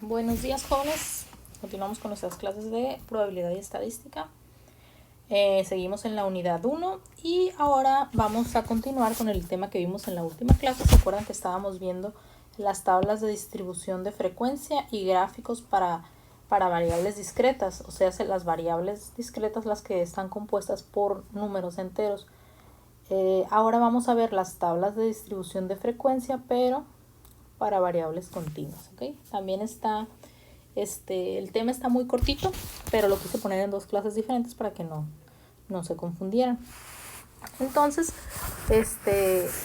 Buenos días, jóvenes. Continuamos con nuestras clases de probabilidad y estadística. Seguimos en la unidad 1 y ahora vamos a continuar con el tema que vimos en la última clase. ¿Se acuerdan que estábamos viendo las tablas de distribución de frecuencia y gráficos para variables discretas? O sea, las variables discretas, las que están compuestas por números enteros. Ahora vamos a ver las tablas de distribución de frecuencia, pero para variables continuas, ¿ok? También está, el tema está muy cortito, pero lo quise poner en dos clases diferentes para que no se confundieran. Entonces,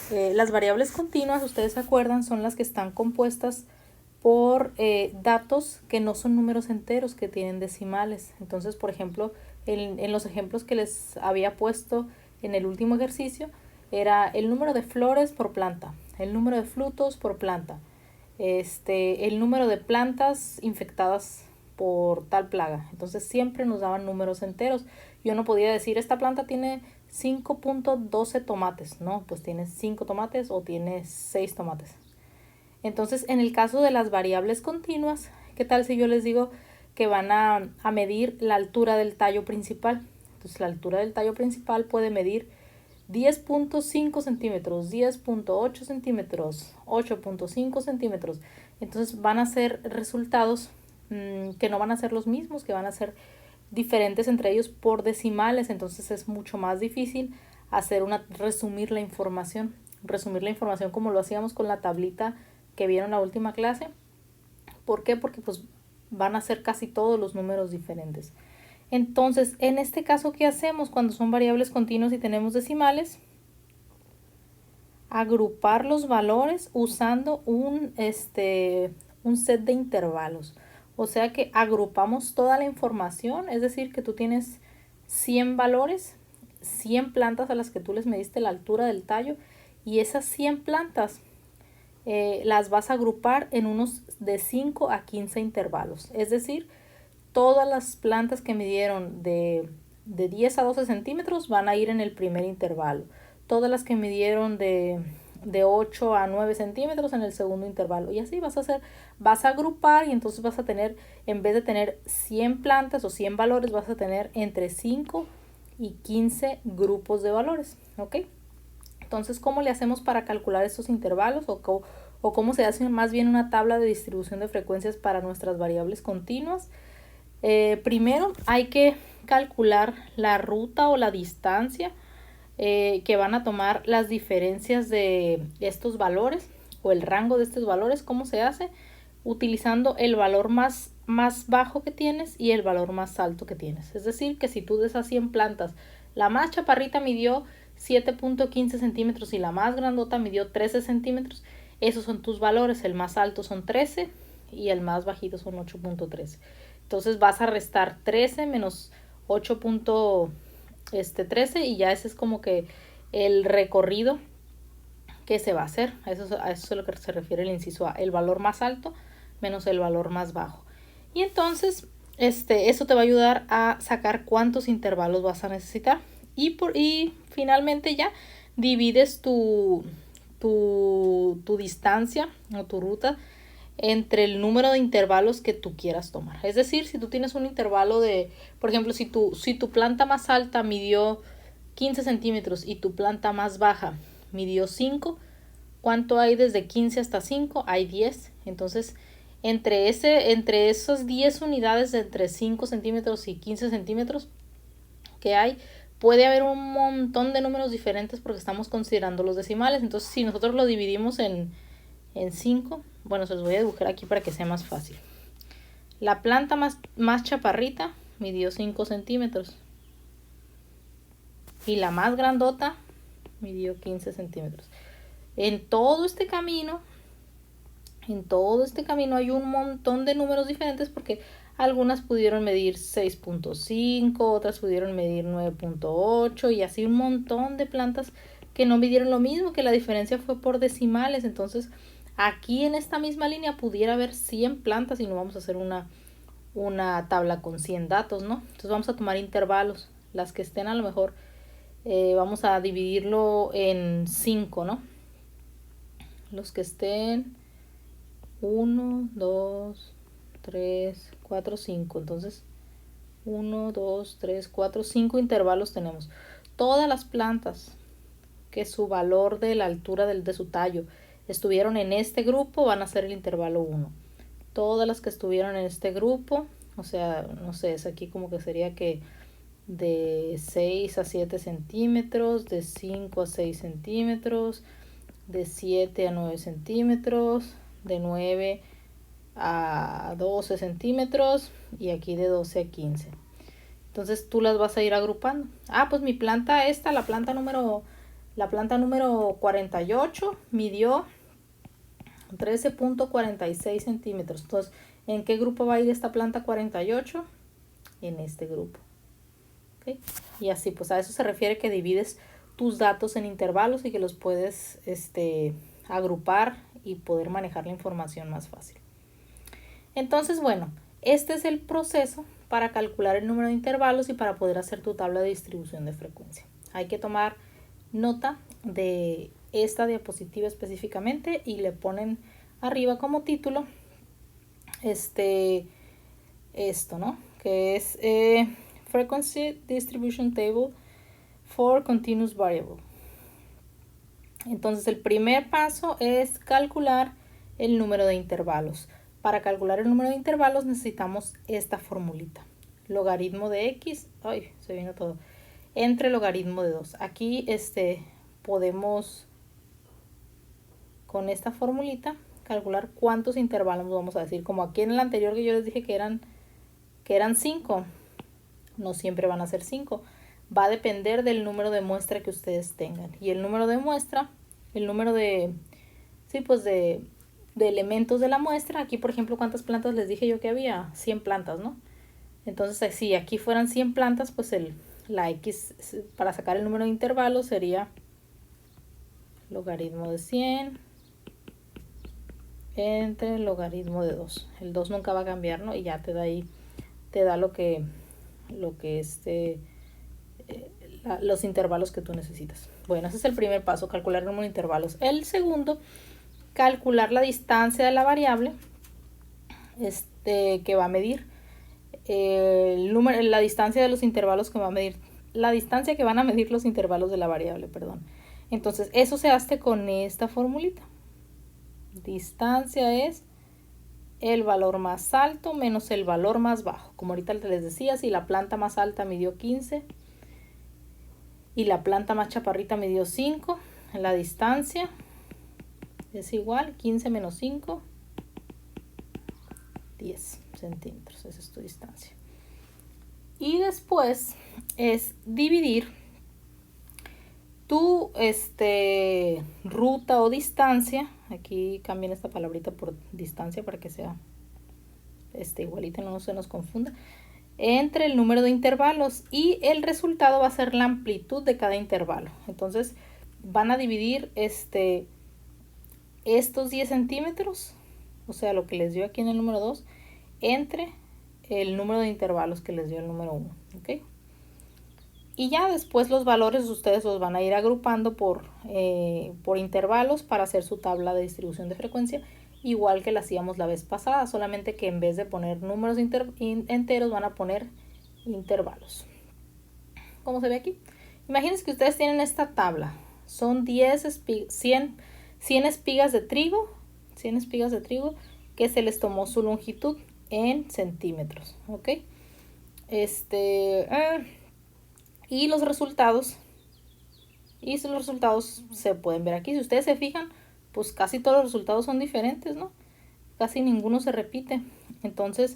las variables continuas, ustedes se acuerdan, son las que están compuestas por datos que no son números enteros, que tienen decimales. Entonces, por ejemplo, en los ejemplos que les había puesto en el último ejercicio, era el número de flores por planta, el número de frutos por planta, el número de plantas infectadas por tal plaga. Entonces siempre nos daban números enteros. Yo no podía decir, esta planta tiene 5.12 tomates. No, pues tiene 5 tomates o tiene 6 tomates. Entonces, en el caso de las variables continuas, ¿qué tal si yo les digo que van a medir la altura del tallo principal? Entonces, la altura del tallo principal puede medir 10.5 centímetros, 10.8 centímetros, 8.5 centímetros. Entonces, van a ser resultados que no van a ser los mismos, que van a ser diferentes entre ellos por decimales. Entonces, es mucho más difícil resumir la información. Resumir la información como lo hacíamos con la tablita que vieron la última clase. ¿Por qué? Porque pues van a ser casi todos los números diferentes. Entonces, en este caso, ¿qué hacemos cuando son variables continuas y tenemos decimales? Agrupar los valores usando un set de intervalos. O sea que agrupamos toda la información, es decir, que tú tienes 100 valores, 100 plantas a las que tú les mediste la altura del tallo, y esas 100 plantas las vas a agrupar en unos de 5 a 15 intervalos. Es decir, todas las plantas que midieron de 10 a 12 centímetros van a ir en el primer intervalo. Todas las que midieron de 8 a 9 centímetros en el segundo intervalo. Y así vas a agrupar, y entonces vas a tener, en vez de tener 100 plantas o 100 valores, vas a tener entre 5 y 15 grupos de valores. ¿Ok? Entonces, ¿cómo le hacemos para calcular estos intervalos? O cómo se hace más bien una tabla de distribución de frecuencias para nuestras variables continuas. Primero hay que calcular la ruta o la distancia que van a tomar las diferencias de estos valores o el rango de estos valores. ¿Cómo se hace? Utilizando el valor más bajo que tienes y el valor más alto que tienes. Es decir, que si tú de esas 100 plantas, la más chaparrita midió 7.15 centímetros y la más grandota midió 13 centímetros, esos son tus valores. El más alto son 13 y el más bajito son 8.13. Entonces vas a restar 13 menos 8.13 y ya ese es como que el recorrido que se va a hacer. A eso es lo que se refiere el inciso A, el valor más alto menos el valor más bajo. Y entonces eso te va a ayudar a sacar cuántos intervalos vas a necesitar. Y finalmente ya divides tu distancia o tu ruta entre el número de intervalos que tú quieras tomar. Es decir, si tú tienes un intervalo de, por ejemplo, si tu planta más alta midió 15 centímetros y tu planta más baja midió 5, ¿cuánto hay desde 15 hasta 5? Hay 10. Entonces, entre esas 10 unidades de entre 5 centímetros y 15 centímetros que hay, puede haber un montón de números diferentes porque estamos considerando los decimales. Entonces, si nosotros lo dividimos en 5, bueno, se los voy a dibujar aquí para que sea más fácil. La planta más chaparrita midió 5 centímetros y la más grandota midió 15 centímetros. En todo este camino hay un montón de números diferentes porque algunas pudieron medir 6.5, otras pudieron medir 9.8 y así un montón de plantas que no midieron lo mismo, que la diferencia fue por decimales. Entonces, aquí en esta misma línea pudiera haber 100 plantas y no vamos a hacer una tabla con 100 datos, ¿no? Entonces vamos a tomar intervalos. Las que estén a lo mejor vamos a dividirlo en 5, ¿no? Los que estén 1, 2, 3, 4, 5. Entonces, 1, 2, 3, 4, 5 intervalos tenemos. Todas las plantas que su valor de la altura de su tallo estuvieron en este grupo van a ser el intervalo 1. Todas las que estuvieron en este grupo, o sea, no sé, es aquí como que sería que de 6 a 7 centímetros, de 5 a 6 centímetros, de 7 a 9 centímetros, de 9 a 12 centímetros y aquí de 12 a 15. Entonces tú las vas a ir agrupando. Ah, pues mi planta esta, la planta número 48 midió 13.46 centímetros. Entonces, ¿en qué grupo va a ir esta planta 48? En este grupo. ¿Okay? Y así, pues a eso se refiere que divides tus datos en intervalos y que los puedes agrupar y poder manejar la información más fácil. Entonces, bueno, este es el proceso para calcular el número de intervalos y para poder hacer tu tabla de distribución de frecuencia. Hay que tomar nota de esta diapositiva específicamente y le ponen arriba como título esto, ¿no? Que es Frequency Distribution Table for Continuous Variable. Entonces el primer paso es calcular el número de intervalos. Para calcular el número de intervalos necesitamos esta formulita. Logaritmo de x, ay, se vino todo, entre logaritmo de 2. Aquí podemos con esta formulita calcular cuántos intervalos vamos a decir. Como aquí en el anterior que yo les dije que eran 5, no siempre van a ser 5. Va a depender del número de muestra que ustedes tengan. Y el número de muestra, el número de elementos de la muestra. Aquí, por ejemplo, ¿cuántas plantas les dije yo que había? 100 plantas, ¿no? Entonces, si aquí fueran 100 plantas, pues la X para sacar el número de intervalos sería logaritmo de 100 entre logaritmo de 2. El 2 nunca va a cambiar, ¿no? Y ya te da ahí, te da los intervalos que tú necesitas. Bueno, ese es el primer paso, calcular el número de intervalos. El segundo, calcular la distancia de la variable que va a medir la distancia de los intervalos que va a medir, la distancia que van a medir los intervalos de la variable, perdón. Entonces, eso se hace con esta formulita. Distancia es el valor más alto menos el valor más bajo. Como ahorita les decía, si la planta más alta midió 15 y la planta más chaparrita midió 5, la distancia es igual 15 menos 5, 10 centímetros. Esa es tu distancia. Y después es dividir tu ruta o distancia. Aquí cambien esta palabrita por distancia para que sea igualita, no se nos confunda, entre el número de intervalos, y el resultado va a ser la amplitud de cada intervalo. Entonces van a dividir estos 10 centímetros, o sea, lo que les dio aquí en el número 2, entre el número de intervalos que les dio el número 1. ¿Ok? Y ya después los valores ustedes los van a ir agrupando por intervalos para hacer su tabla de distribución de frecuencia, igual que la hacíamos la vez pasada, solamente que en vez de poner números enteros van a poner intervalos. ¿Cómo se ve aquí? Imagínense que ustedes tienen esta tabla. Son 100 espigas de trigo, 100 espigas de trigo que se les tomó su longitud en centímetros. ¿Ok? Y los resultados se pueden ver aquí. Si ustedes se fijan, pues casi todos los resultados son diferentes, ¿no? Casi ninguno se repite. Entonces,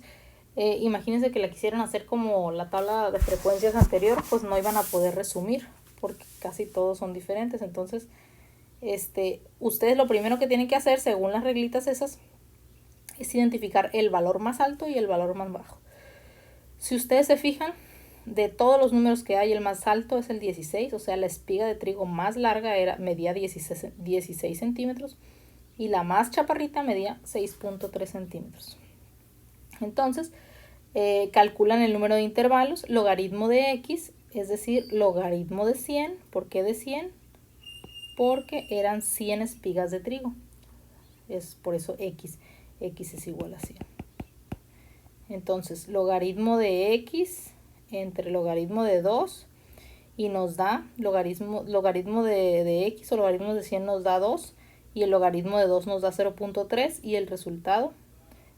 imagínense que la quisieran hacer como la tabla de frecuencias anterior, pues no iban a poder resumir, porque casi todos son diferentes. Entonces, ustedes lo primero que tienen que hacer, según las reglitas esas, es identificar el valor más alto y el valor más bajo. Si ustedes se fijan, de todos los números que hay, el más alto es el 16, o sea, la espiga de trigo más larga medía 16 centímetros y la más chaparrita medía 6.3 centímetros. Entonces, calculan el número de intervalos, logaritmo de x, es decir, logaritmo de 100. ¿Por qué de 100? Porque eran 100 espigas de trigo. Es por eso x es igual a 100. Entonces, logaritmo de x entre logaritmo de 2 y nos da logaritmo de x o logaritmo de 100 nos da 2 y el logaritmo de 2 nos da 0.3 y el resultado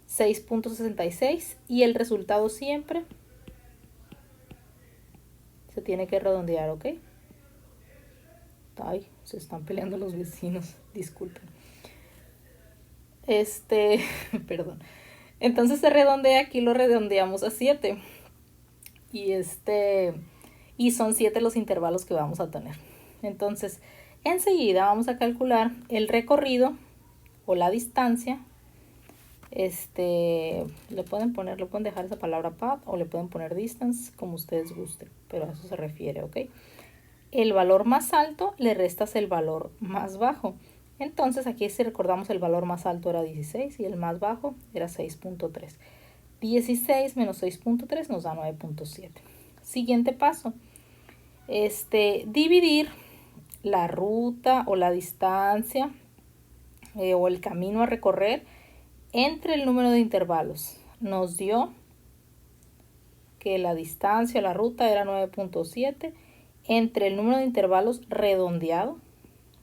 6.66 y el resultado siempre se tiene que redondear, ¿ok? Ay, se están peleando los vecinos, disculpen. Perdón. Entonces se redondea, aquí lo redondeamos a 7. Y son 7 los intervalos que vamos a tener. Entonces, enseguida vamos a calcular el recorrido o la distancia. Le pueden dejar esa palabra path o le pueden poner distance, como ustedes gusten, pero a eso se refiere, ¿ok? El valor más alto le restas el valor más bajo. Entonces aquí si recordamos el valor más alto era 16 y el más bajo era 6.3. 16 menos 6.3 nos da 9.7. Siguiente paso. Dividir la ruta o la distancia o el camino a recorrer entre el número de intervalos. Nos dio que la distancia, la ruta era 9.7 entre el número de intervalos redondeado,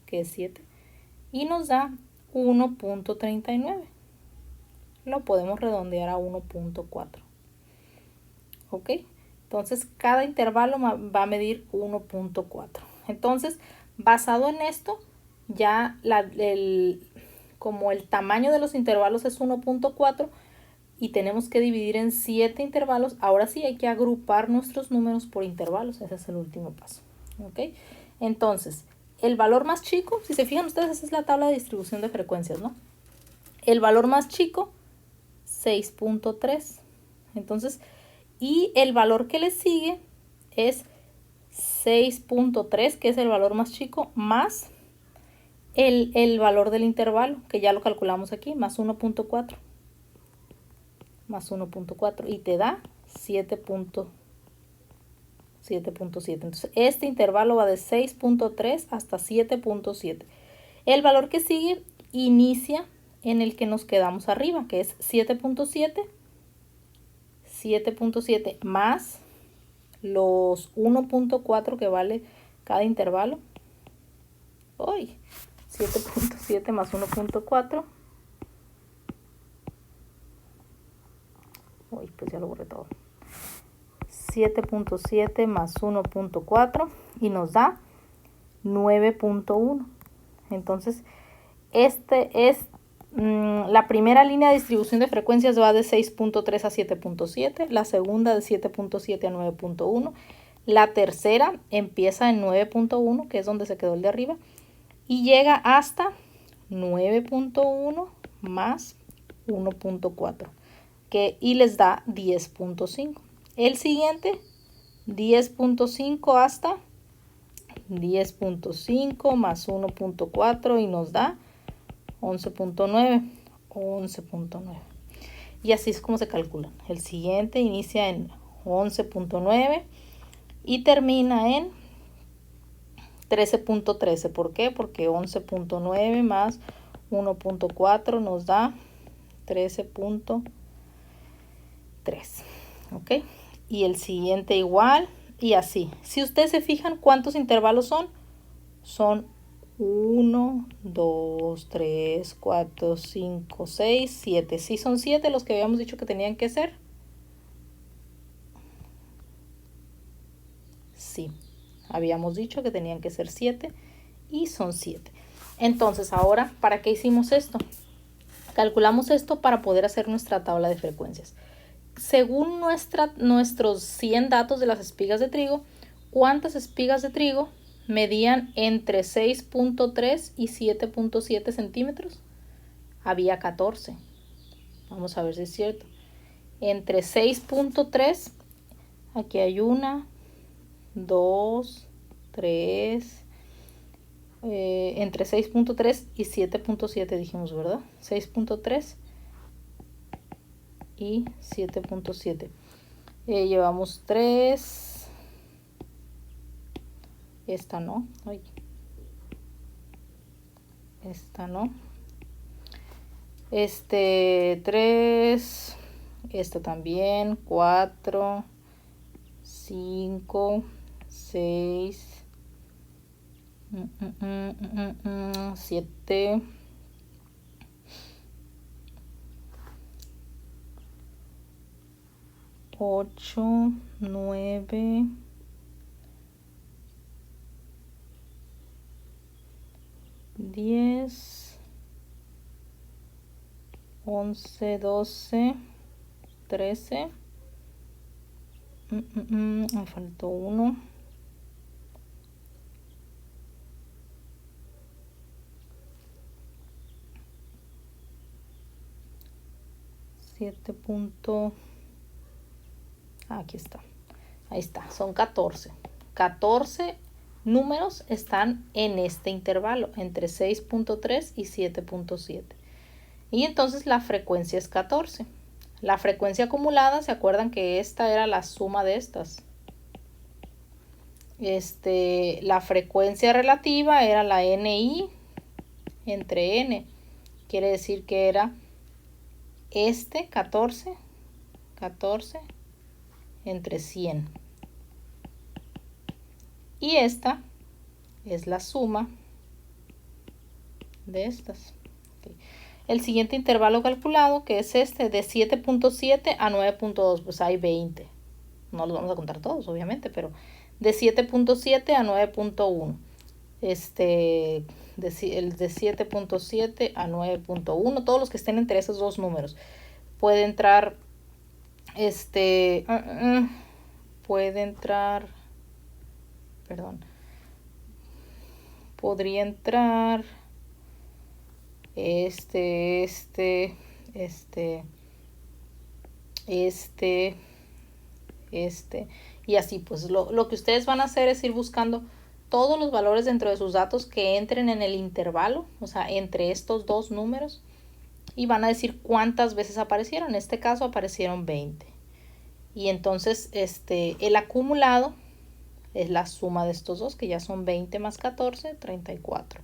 que es 7, y nos da 1.39. Lo podemos redondear a 1.4. ¿Ok? Entonces, cada intervalo va a medir 1.4. Entonces, basado en esto, ya como el tamaño de los intervalos es 1.4 y tenemos que dividir en 7 intervalos, ahora sí hay que agrupar nuestros números por intervalos. Ese es el último paso. ¿Ok? Entonces, el valor más chico, si se fijan ustedes, esa es la tabla de distribución de frecuencias, ¿no? El valor más chico, 6.3. Entonces, y el valor que le sigue es 6.3, que es el valor más chico, más el valor del intervalo, que ya lo calculamos aquí, más 1.4. Más 1.4 y te da 7.7. Entonces, este intervalo va de 6.3 hasta 7.7. El valor que sigue inicia en el que nos quedamos arriba, que es 7.7. 7.7 más los 1.4 que vale cada intervalo. Hoy 7.7 más 1.4. Uy, pues ya lo borré todo. 7.7 más 1.4 y nos da 9.1. Entonces, la primera línea de distribución de frecuencias va de 6.3 a 7.7, la segunda de 7.7 a 9.1, la tercera empieza en 9.1, que es donde se quedó el de arriba, y llega hasta 9.1 más 1.4, y les da 10.5. El siguiente, 10.5 hasta 10.5 más 1.4 y nos da 11.9. 11.9. Y así es como se calculan. El siguiente inicia en 11.9 y termina en 13.13. ¿Por qué? Porque 11.9 más 1.4 nos da 13.3. ¿Ok? Y el siguiente igual y así. Si ustedes se fijan cuántos intervalos son, son 1, 2, 3, 4, 5, 6, 7. Sí, son 7 los que habíamos dicho que tenían que ser. Sí, habíamos dicho que tenían que ser 7 y son 7. Entonces, ahora, ¿para qué hicimos esto? Calculamos esto para poder hacer nuestra tabla de frecuencias. Según nuestros 100 datos de las espigas de trigo, ¿cuántas espigas de trigo medían entre 6.3 y 7.7 centímetros? Había 14. Vamos a ver si es cierto. Entre 6.3, aquí hay 1, 2, 3, entre 6.3 y 7.7 dijimos, ¿verdad? 6.3 y 7.7. Llevamos 3. Esta no. Ay. Esta no. 3. Esto también, 4, 5, 6, 7, 8, 9, 10, 11, 12, 13. Me faltó uno. Aquí está. Ahí está. Son 14. 14 números están en este intervalo, entre 6.3 y 7.7. Y entonces la frecuencia es 14. La frecuencia acumulada, ¿se acuerdan que esta era la suma de estas? La frecuencia relativa era la NI entre N. Quiere decir que era 14 entre 100. Y esta es la suma de estas. Okay. El siguiente intervalo calculado, que es de 7.7 a 9.2, pues hay 20. No los vamos a contar todos, obviamente, pero de 7.7 a 9.1. El de 7.7 a 9.1, todos los que estén entre esos dos números. Puede entrar, puede entrar, perdón, podría entrar y así. Pues lo que ustedes van a hacer es ir buscando todos los valores dentro de sus datos que entren en el intervalo, o sea, entre estos dos números, y van a decir cuántas veces aparecieron. En este caso aparecieron 20. Y entonces el acumulado es la suma de estos dos, que ya son 20 más 14, 34.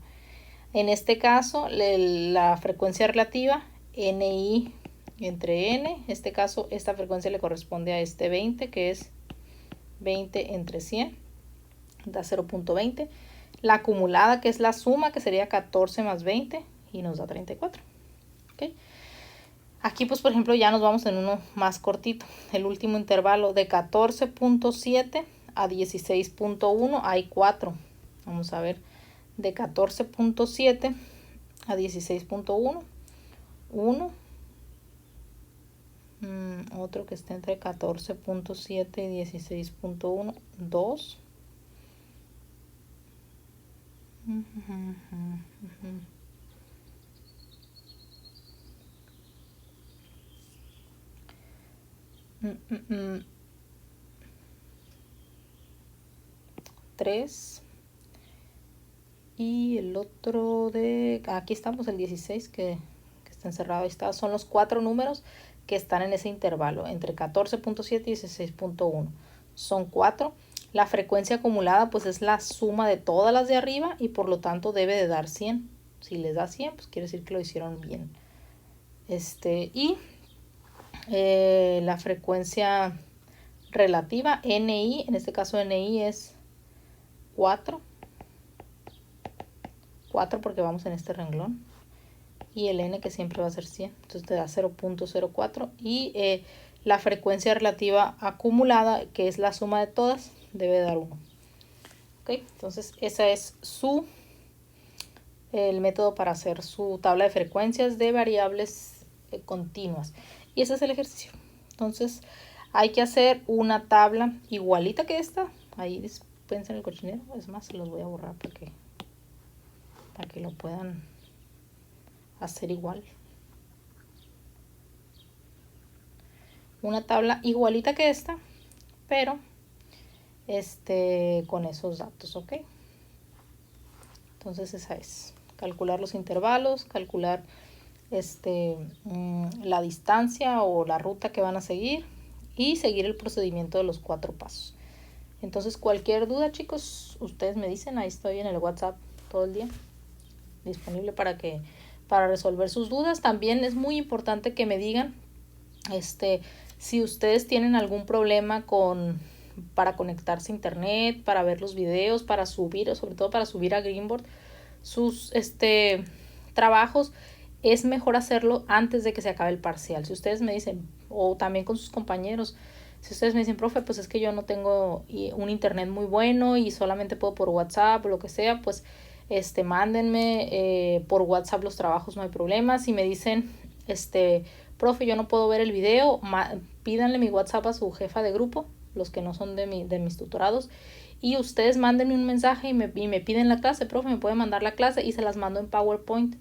En este caso, la frecuencia relativa, NI entre N, en este caso, esta frecuencia le corresponde a este 20, que es 20 entre 100, da 0.20. La acumulada, que es la suma, que sería 14 más 20, y nos da 34. ¿Okay? Aquí, pues, por ejemplo, ya nos vamos en uno más cortito. El último intervalo de 14.7 a 16.1 hay 4. Vamos a ver. De 14.7 a 16.1, 1. Otro que esté entre 14.7 y 16.1, 2. Tres. Y el otro de... Aquí estamos, el 16, que está encerrado. Ahí está. Son los 4 números que están en ese intervalo, entre 14.7 y 16.1. Son 4. La frecuencia acumulada, pues, es la suma de todas las de arriba y por lo tanto debe de dar 100. Si les da 100, pues quiere decir que lo hicieron bien. La frecuencia relativa, NI, en este caso NI es 4. 4 porque vamos en este renglón. Y el N, que siempre va a ser 100. Entonces te da 0.04. Y la frecuencia relativa acumulada, que es la suma de todas, debe dar 1. ¿Ok? Entonces ese es el método para hacer su tabla de frecuencias de variables continuas. Y ese es el ejercicio. Entonces hay que hacer una tabla igualita que esta. Ahí dispensen el cochinero. Es más, se los voy a borrar para que lo puedan hacer igual. Una tabla igualita que esta, pero con esos datos, ¿ok? Entonces esa es. Calcular los intervalos, calcular la distancia o la ruta que van a seguir y seguir el procedimiento de los 4 pasos. Entonces, cualquier duda, chicos, ustedes me dicen. Ahí estoy en el WhatsApp todo el día disponible para resolver sus dudas. También es muy importante que me digan Si ustedes tienen algún problema para conectarse a internet, para ver los videos, para subir, sobre todo para subir a Greenboard sus trabajos, es mejor hacerlo antes de que se acabe el parcial. Si ustedes me dicen, o también con sus compañeros, si ustedes me dicen, profe, pues es que yo no tengo un internet muy bueno y solamente puedo por WhatsApp o lo que sea, pues mándenme por WhatsApp los trabajos, no hay problema. Si me dicen, profe, yo no puedo ver el video, pídanle mi WhatsApp a su jefa de grupo, los que no son de mis tutorados, y ustedes mándenme un mensaje y me piden la clase, profe, me pueden mandar la clase y se las mando en PowerPoint.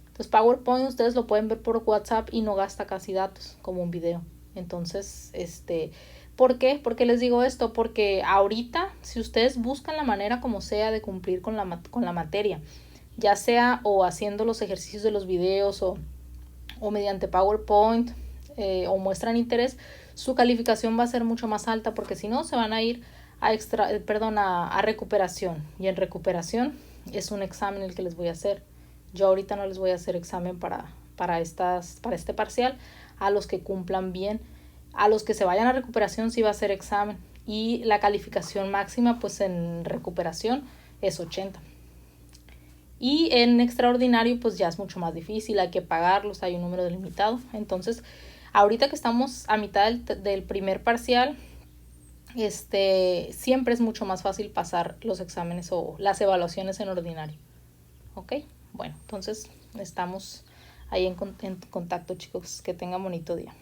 Entonces PowerPoint ustedes lo pueden ver por WhatsApp y no gasta casi datos como un video. Entonces, ¿por qué? ¿Por qué les digo esto? Porque ahorita, si ustedes buscan la manera como sea de cumplir con la materia, ya sea o haciendo los ejercicios de los videos o mediante PowerPoint o muestran interés, su calificación va a ser mucho más alta, porque si no se van a ir a recuperación, y en recuperación es un examen el que les voy a hacer. Yo ahorita no les voy a hacer examen para este parcial. A los que cumplan bien, a los que se vayan a recuperación sí va a ser examen, y la calificación máxima pues en recuperación es 80. Y en extraordinario pues ya es mucho más difícil, hay que pagarlos, hay un número delimitado. Entonces, ahorita que estamos a mitad del primer parcial, siempre es mucho más fácil pasar los exámenes o las evaluaciones en ordinario. ¿Ok? Bueno, entonces estamos ahí en contacto, chicos. Que tengan bonito día.